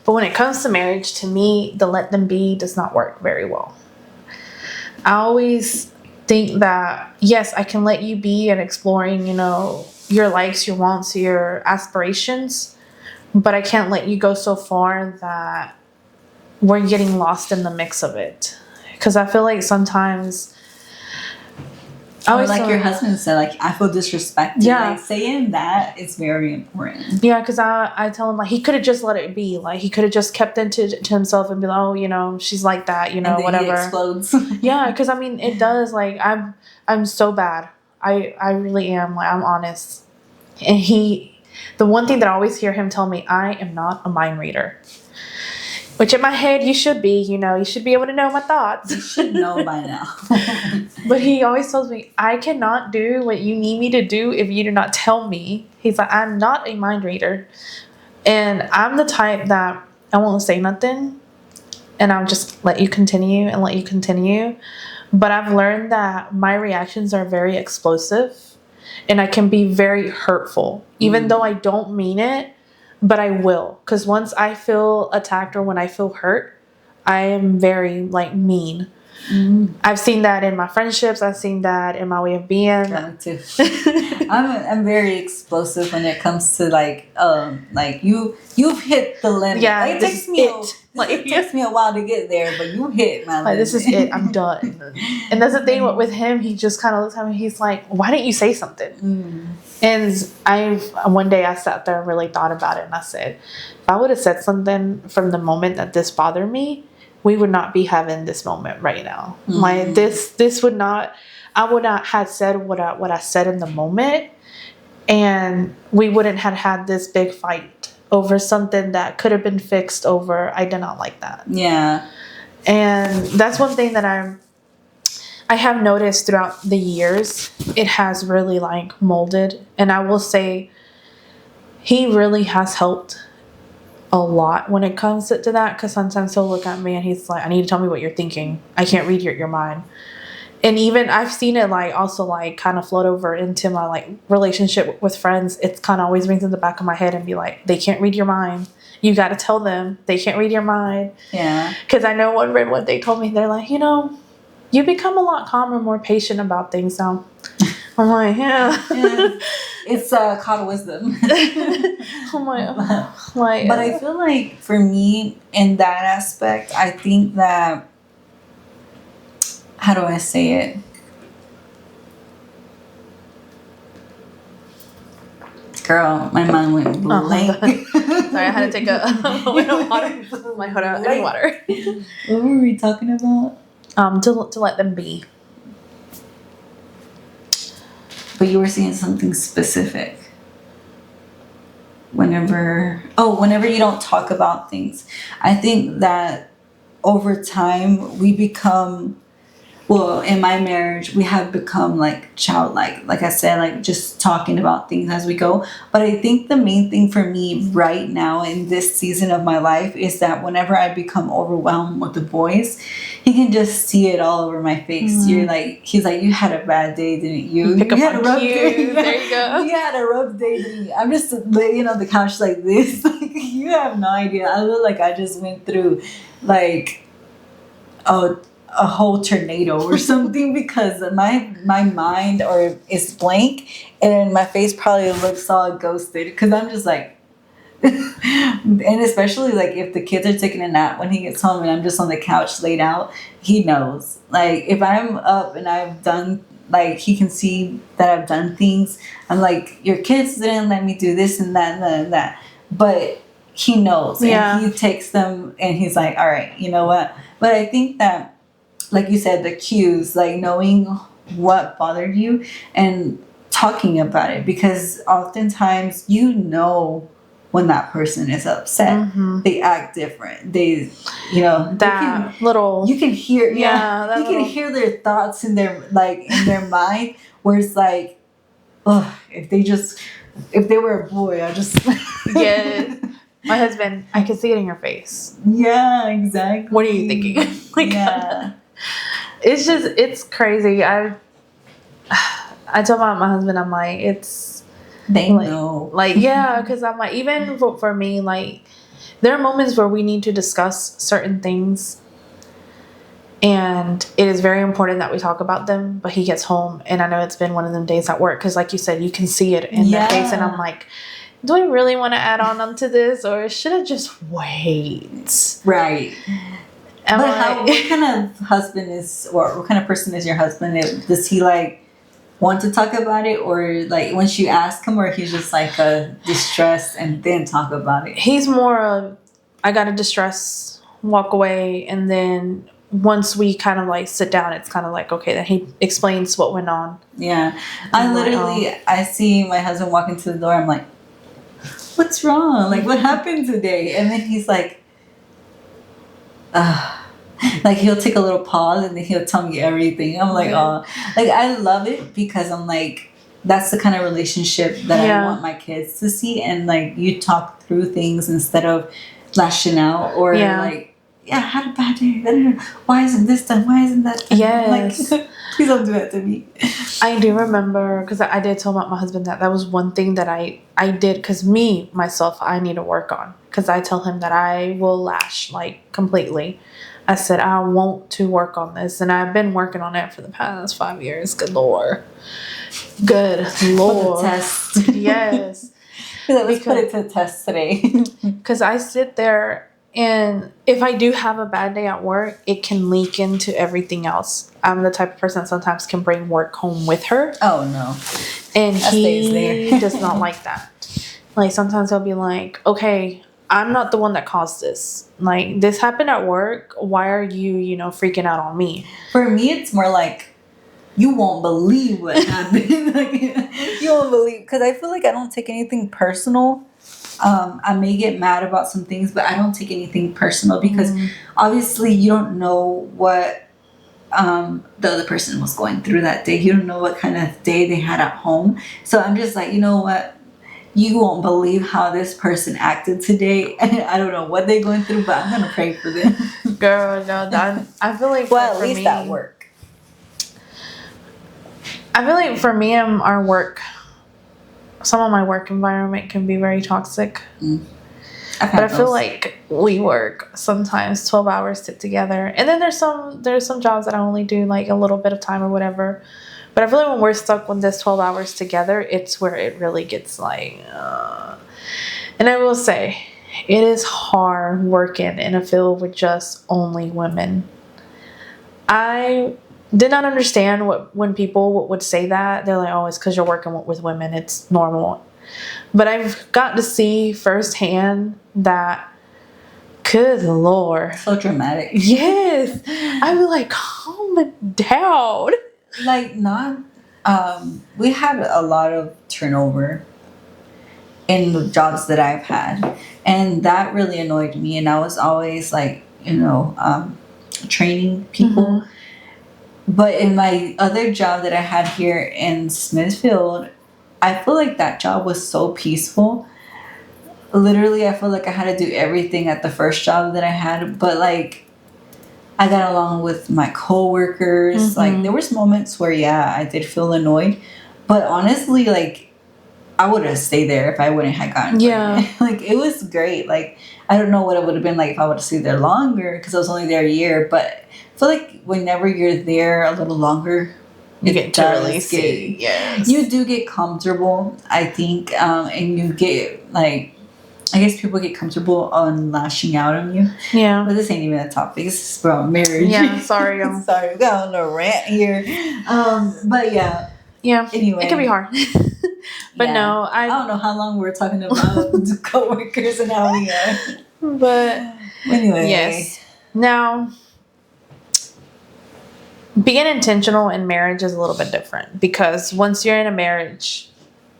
But when it comes to marriage, to me, the let them be does not work very well. I always think that, yes, I can let you be and exploring, you know, your likes, your wants, your aspirations, but I can't let you go so far that we're getting lost in the mix of it. Because I feel like sometimes, or like your husband said, like, I feel disrespected. Like, saying that is very important. Yeah, because I tell him, like, he could have just let it be. Like, he could have just kept into to himself and be like, oh, you know, she's like that, you know, and then whatever. He explodes. Yeah, because I mean, it does. Like, I'm so bad. I really am. Like, I'm honest. And the one thing that I always hear him tell me, I am not a mind reader. Which in my head, you should be, you know, you should be able to know my thoughts. You should know by now. But he always tells me, I cannot do what you need me to do if you do not tell me. He's like, I'm not a mind reader. And I'm the type that I won't say nothing. And I'll just let you continue and let you continue. But I've learned that my reactions are very explosive. And I can be very hurtful. Even though I don't mean it. But I will, because once I feel attacked or when I feel hurt, I am very, like, mean. I've seen that in my friendships. I've seen that in my way of being. Yeah, too. I'm very explosive when it comes to like you've hit the limit. Yeah, like, it takes me a while to get there, but you hit my limit. Like, this is it. I'm done. And that's the thing with him. He just kind of looks at me. He's like, why didn't you say something? And one day I sat there and really thought about it, and I said, if I would have said something from the moment that this bothered me, we would not be having this moment right now. Like, this would not, I would not have said what I said in the moment, and we wouldn't have had this big fight over something that could have been fixed over, I did not like that. Yeah. And that's one thing that I have noticed throughout the years. It has really, like, molded. And I will say he really has helped a lot when it comes to that, because sometimes he'll look at me and he's like, I need to tell me what you're thinking. I can't read your mind. And even I've seen it, like, also, like, kind of float over into my, like, relationship with friends. It's kind of always rings in the back of my head and be like, they can't read your mind. You got to tell them they can't read your mind. Yeah. Because I know what they told me. They're like, you know, you become a lot calmer, more patient about things now. I'm like, yeah. It's called wisdom. I'm like, but I feel like for me in that aspect, I think that how do I say it? Girl, my mind went blank. Sorry, I had to take a moment of water. My hold on, I need water. What were we talking about? To let them be. But you were saying something specific. Whenever you don't talk about things, I think that over time we become, well, in my marriage, we have become like childlike. Like I said, like just talking about things as we go. But I think the main thing for me right now in this season of my life is that whenever I become overwhelmed with the boys, he can just see it all over my face. He's like, you had a bad day, didn't you? Pick up had on a rough cues. day. There you go. You had a rough day, didn't you? I'm just laying on the couch like this. Like, you have no idea. I look like I just went through like a whole tornado or something because my mind or is blank and my face probably looks all ghosted because I'm just like and especially like if the kids are taking a nap when he gets home and I'm just on the couch laid out, he knows. Like if I'm up and I've done, like he can see that I've done things, I'm like, your kids didn't let me do this and that and that and that, but he knows. Yeah. And he takes them and he's like, all right, you know what? But I think that, like you said, the cues, like knowing what bothered you and talking about it, because oftentimes when that person is upset, they act different. They, that little, you can hear, you little, can hear their thoughts in their mind, where it's like, oh, if they were a boy, I just yes. My husband, I can see it in your face. Yeah, exactly. What are you thinking? Yeah. It's crazy. I told my husband, I'm like, they know. Like, yeah, because I'm like, even for me, like, there are moments where we need to discuss certain things. And it is very important that we talk about them. But he gets home, and I know it's been one of them days at work. Because, like you said, you can see it in their face. And I'm like, do I really want to add on to this? Or should I just wait? Right. But what kind of husband is, or what kind of person is your husband? Does he like want to talk about it, or like once you ask him, or he's just like distressed and then talk about it? He's more of, I gotta distress, walk away, and then once we kind of like sit down, it's kind of like, okay, then he explains what went on. Yeah. I see my husband walk into the door, I'm like, what's wrong? Like, what happened today? And then he's like, like he'll take a little pause and then he'll tell me everything. I'm like, oh, like I love it because I'm like, that's the kind of relationship that I want my kids to see. And like, you talk through things instead of lashing out or like, I had a bad day. Why isn't this done? Why isn't that done? Yes. Like, please don't do that to me. I do remember, because I did tell my husband that was one thing that I did, because myself, I need to work on. Because I tell him that I will lash, like, completely. I said, I want to work on this. And I've been working on it for the past 5 years. Good Lord. Good Lord. For the test. Yes. Let's put it to the test today. Because I sit there, and if I do have a bad day at work, it can leak into everything else. I'm the type of person that sometimes can bring work home with her. Oh, no. And he does not like that. Like, sometimes he'll be like, okay, I'm not the one that caused this. Like, this happened at work. Why are you, freaking out on me? For me, it's more like, you won't believe what happened. Like, you won't believe. Because I feel like I don't take anything personal. I may get mad about some things, but I don't take anything personal because obviously you don't know what the other person was going through that day. You don't know what kind of day they had at home. So I'm just like, you know what? You won't believe how this person acted today. I don't know what they're going through, but I'm going to pray for them. Girl, no, I feel like well, at least at work. I feel like for me and our work, some of my work environment can be very toxic. But I feel like we work sometimes 12 hours together. And then there's some jobs that I only do like a little bit of time or whatever. But I feel like when we're stuck with this 12 hours together, it's where it really gets like... And I will say, it is hard working in a field with just only women. I did not understand when people would say that. They're like, oh, it's because you're working with women. It's normal. But I've got to see firsthand that, good Lord. So dramatic. Yes. I'd be like, calm it down. Like, not, we had a lot of turnover in the jobs that I've had. And that really annoyed me. And I was always like, training people. Mm-hmm. But in my other job that I had here in Smithfield, I feel like that job was so peaceful. Literally, I feel like I had to do everything at the first job that I had. But like, I got along with my coworkers. Mm-hmm. Like, there was moments where, yeah, I did feel annoyed. But honestly, like, I would have stayed there if I wouldn't have gotten pregnant. Like, it was great. Like, I don't know what it would have been like if I would have stayed there longer, because I was only there a year. But I feel like whenever you're there a little longer, you get to really see. Yes. You do get comfortable, I think. And you get, like, I guess people get comfortable on lashing out on you. Yeah. But this ain't even a topic. This is about marriage. Yeah, sorry. Sorry, we got on a rant here. But yeah. Yeah. Anyway. It can be hard. But yeah. No, I don't know how long we're talking about coworkers and how we are. But anyway. Yes. Now, being intentional in marriage is a little bit different, because once you're in a marriage,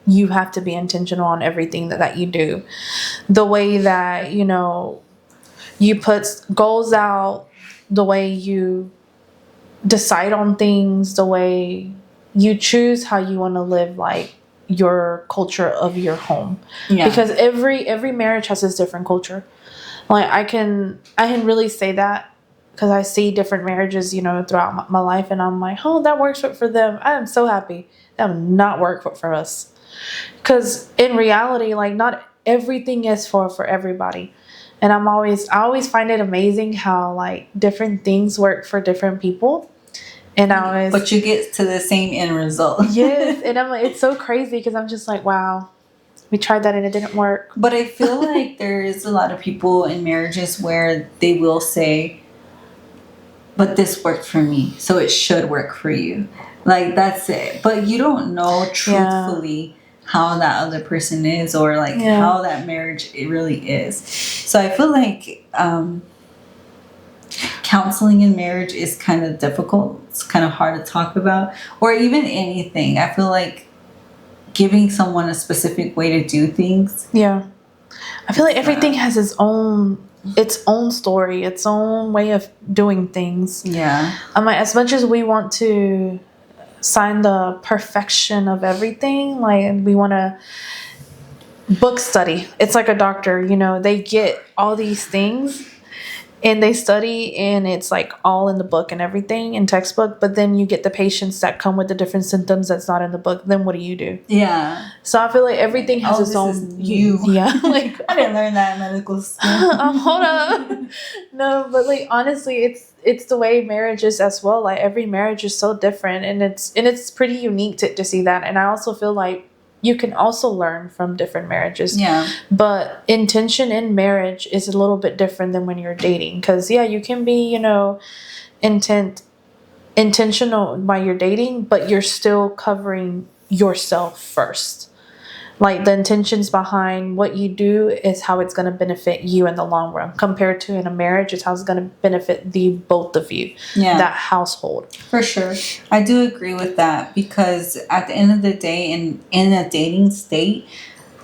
you have to be intentional on everything that you do. The way that, you put goals out, the way you decide on things, the way you choose how you want to live, like, your culture of your home. Yeah. Because every marriage has its different culture. Like, I can really say that, because I see different marriages, throughout my life, and I'm like, oh, that works for them. I am so happy. That would not work for us. Because in reality, like, not everything is for everybody. And I always find it amazing how, like, different things work for different people. And but you get to the same end result. Yes. And I'm like, it's so crazy, because I'm just like, wow, we tried that and it didn't work. But I feel like there's a lot of people in marriages where they will say, but this worked for me, so it should work for you. Like, that's it. But you don't know truthfully how that other person is, or like how that marriage it really is. So I feel like counseling in marriage is kind of difficult. It's kind of hard to talk about, or even anything. I feel like giving someone a specific way to do things. Yeah. I feel like everything has its own story, its own way of doing things. Yeah. I'm like, as much as we want to sign the perfection of everything, like, we want to book study. It's like a doctor, they get all these things and they study, and it's like all in the book and everything in textbook, but then you get the patients that come with the different symptoms that's not in the book. Then what do you do? Yeah. So I feel like everything has its own. Yeah. Like, I didn't learn that in medical school. Hold up. No, but like, honestly, it's the way marriage is as well. Like, every marriage is so different, and it's pretty unique to see that. And I also feel like you can also learn from different marriages. Yeah. But intention in marriage is a little bit different than when you're dating. Because, you can be, intentional while you're dating, but you're still covering yourself first. Like, the intentions behind what you do is how it's going to benefit you in the long run, compared to in a marriage, it's how it's going to benefit the both of you, that household. For sure. I do agree with that, because at the end of the day, in a dating state,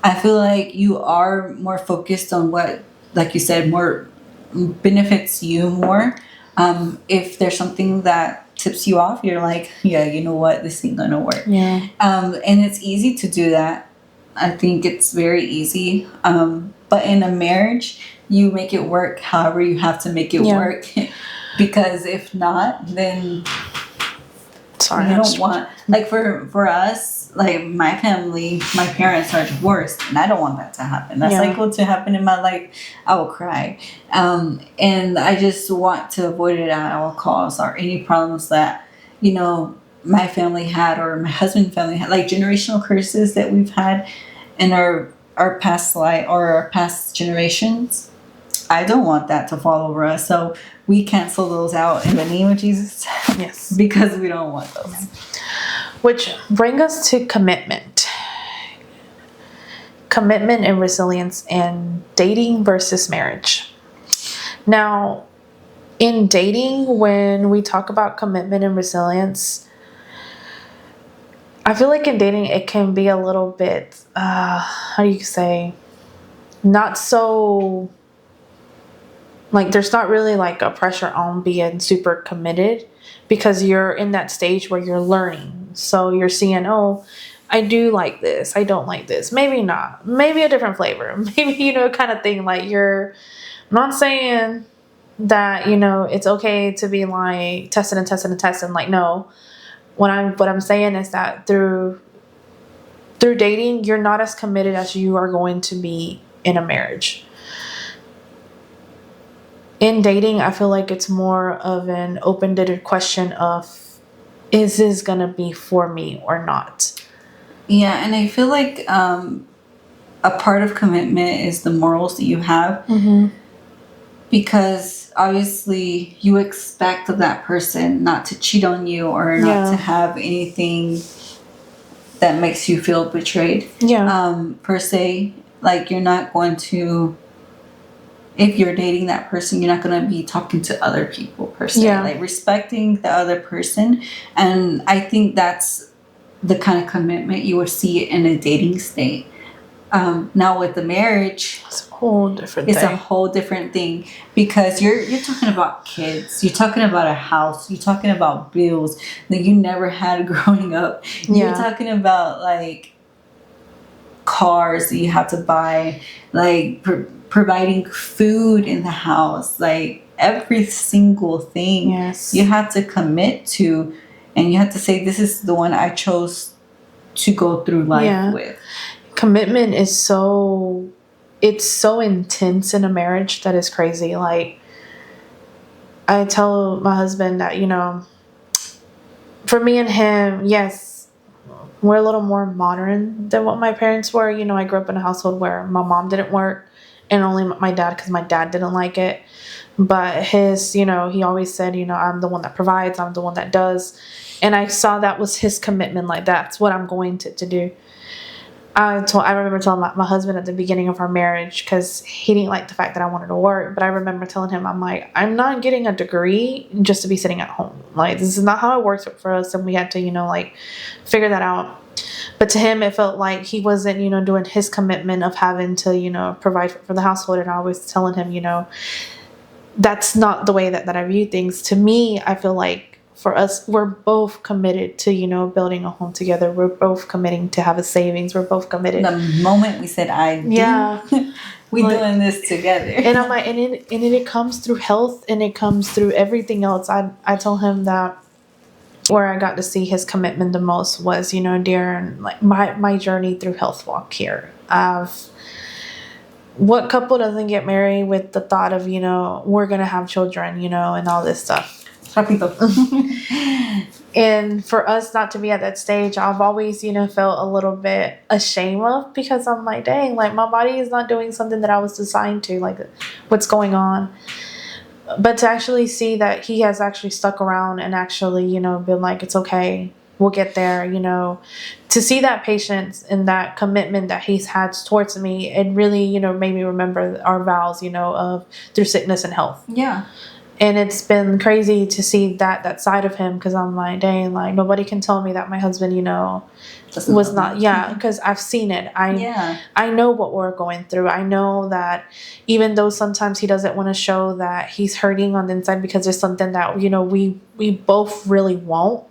I feel like you are more focused on what, like you said, more benefits you more. If there's something that tips you off, you're like, yeah, you know what, this ain't going to work. Yeah. And it's easy to do that. I think it's very easy. But in a marriage, you make it work however you have to make it work. Because if not, then you don't want... Like, for us, like, my family, my parents are divorced, and I don't want that to happen. That cycle to happen in my life, I will cry. And I just want to avoid it at all costs, or any problems that, my family had, or my husband's family had, like generational curses that we've had in our past life, or our past generations. I don't want that to fall over us. So we cancel those out in the name of Jesus. Yes. Because we don't want those. Which bring us to commitment. Commitment and resilience in dating versus marriage. Now, in dating, when we talk about commitment and resilience, I feel like in dating it can be a little bit, how do you say, not so, like there's not really like a pressure on being super committed because you're in that stage where you're learning. So you're seeing, oh, I do like this, I don't like this, maybe not, maybe a different flavor, maybe, kind of thing. Like you're not saying that, it's okay to be like testing and testing and testing. Like, no, what I'm saying is that through dating, you're not as committed as you are going to be in a marriage. In dating, I feel like it's more of an open-ended question of, is this going to be for me or not? Yeah, and I feel like a part of commitment is the morals that you have. Mm-hmm. Because obviously you expect of that person not to cheat on you or not to have anything that makes you feel betrayed. Per se. Like you're not going to, if you're dating that person, you're not going to be talking to other people per se. Like respecting the other person. And I think that's the kind of commitment you would see in a dating state. Now with the marriage, it's a whole different thing because you're talking about kids, you're talking about a house, you're talking about bills that you never had growing up. You're talking about like cars that you have to buy, like providing food in the house, like every single thing you have to commit to, and you have to say, this is the one I chose to go through life with. Commitment is so intense in a marriage that is crazy. Like I tell my husband that, for me and him, yes, we're a little more modern than what my parents were. I grew up in a household where my mom didn't work and only my dad, because my dad didn't like it. But his, he always said, I'm the one that provides, I'm the one that does. And I saw that was his commitment. Like, that's what I'm going to do. I remember telling my husband at the beginning of our marriage, because he didn't like the fact that I wanted to work, but I remember telling him, I'm like, I'm not getting a degree just to be sitting at home. Like, this is not how it works for us, and we had to, figure that out. But to him, it felt like he wasn't, doing his commitment of having to, provide for the household, and I was telling him, that's not the way that I view things. To me, I feel like for us, we're both committed to, building a home together. We're both committing to have a savings. We're both committed. The moment we said I do, we're doing this together. And I'm like, and it comes through health, and it comes through everything else. I told him that where I got to see his commitment the most was, during like my journey through Health Walk here. What couple doesn't get married with the thought of, we're going to have children, and all this stuff. And for us not to be at that stage, I've always, felt a little bit ashamed of, because I'm like, dang, like my body is not doing something that I was designed to, like what's going on. But to actually see that he has actually stuck around and actually, been like, it's okay, we'll get there, to see that patience and that commitment that he's had towards me, it really, made me remember our vows, of through sickness and health. Yeah. And it's been crazy to see that side of him, because I'm like, dang, like nobody can tell me that my husband, was not, because I've seen it. I know what we're going through. I know that even though sometimes he doesn't want to show that he's hurting on the inside, because there's something that, we both really won't,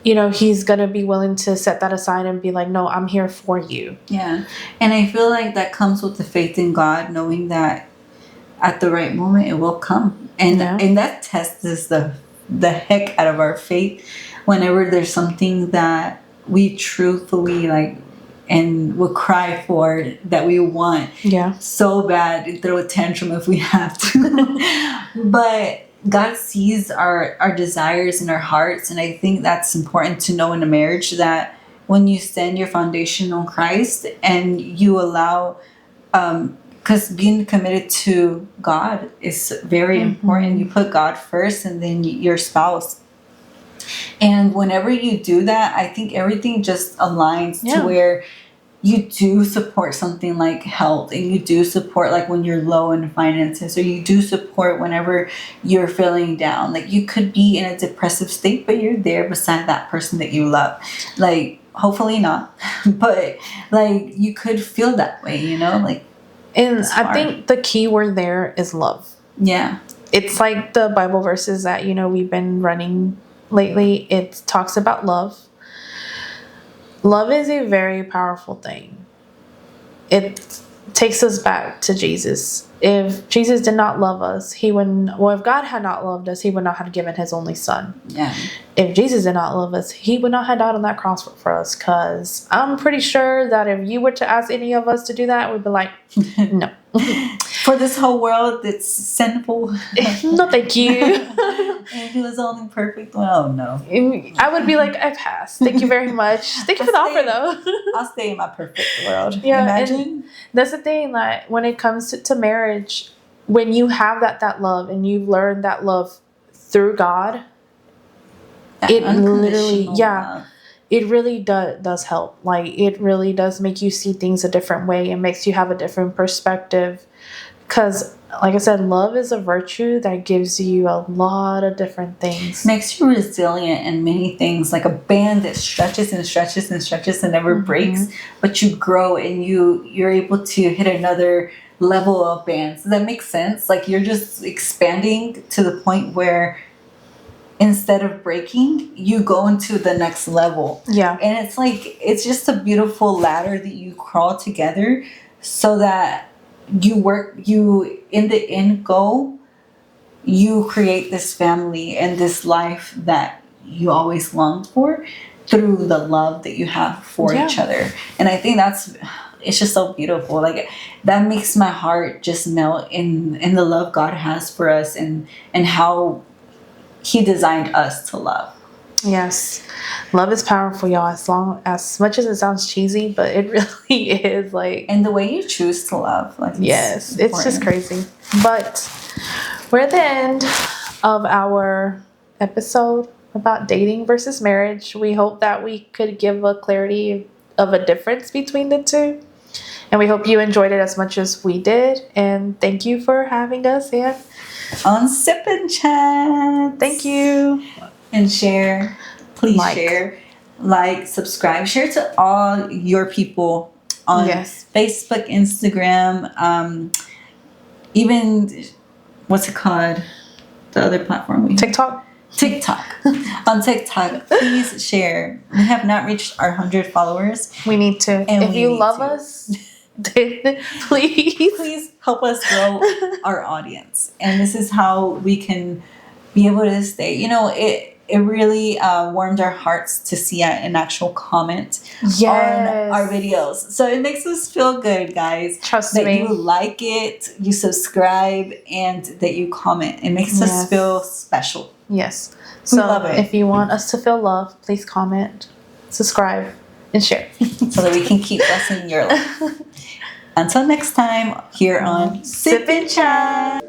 he's going to be willing to set that aside and be like, no, I'm here for you. Yeah. And I feel like that comes with the faith in God, knowing that at the right moment it will come. And that tests the heck out of our faith whenever there's something that we truthfully like and will cry for, that we want so bad and throw a tantrum if we have to. But God sees our desires and our hearts, and I think that's important to know in a marriage, that when you stand your foundation on Christ and you allow because being committed to God is very important. You put God first and then your spouse. And whenever you do that, I think everything just aligns to where you do support something like health, and you do support like when you're low in finances, or you do support whenever you're feeling down. Like you could be in a depressive state, but you're there beside that person that you love. Like hopefully not, but like you could feel that way, you know, like. And I think the key word there is love. Yeah. It's like the Bible verses that, you know, we've been running lately. It talks about love. Love is a very powerful thing. It takes us back to Jesus. If Jesus did not love us, he wouldn't, well, if God had not loved us, he would not have given his only son. Yeah. If Jesus did not love us, he would not have died on that cross for us. Because I'm pretty sure that if you were to ask any of us to do that, we'd be like, no. For this whole world that's sinful. No, thank you. And he was only perfect. Well, no. I would be like, I pass. Thank you very much. Thank you for the offer, though. I'll stay in my perfect world. Yeah, imagine. And that's the thing. Like when it comes to marriage, when you have that love and you've learned that love through God, it literally, love. It really does help. Like it really does make you see things a different way. It makes you have a different perspective. Because, like I said, love is a virtue that gives you a lot of different things. Makes you resilient in many things, like a band that stretches and stretches and stretches and never breaks, but you grow and you're able to hit another level of bands. Does that make sense? Like you're just expanding to the point where instead of breaking, you go into the next level. Yeah. And it's like, it's just a beautiful ladder that you crawl together so that you in the end goal, you create this family and this life that you always longed for through the love that you have for each other. And I think it's just so beautiful. Like that makes my heart just melt in the love God has for us and how he designed us to love. Yes. Love is powerful, y'all. As much as it sounds cheesy, but it really is. Like, and the way you choose to love, like, yes, it's just crazy. But we're at the end of our episode about dating versus marriage. We hope that we could give a clarity of a difference between the two, and we hope you enjoyed it as much as we did. And thank you for having us here on Sip and Chat. Thank you. And share. Please share. Like, subscribe. Share to all your people on Facebook, Instagram, even, what's it called? The other platform. TikTok. On TikTok. Please share. We have not reached our 100 followers. We need to. And if you love us, please help us grow our audience. And this is how we can be able to stay. You know, it really warmed our hearts to see an actual comment on our videos. So it makes us feel good, guys. Trust me. That you like it, you subscribe, and that you comment. It makes us feel special. Yes. We love it. If you want us to feel love, please comment, subscribe, and share. So that we can keep blessing your life. Until next time, here on Sip and Chat.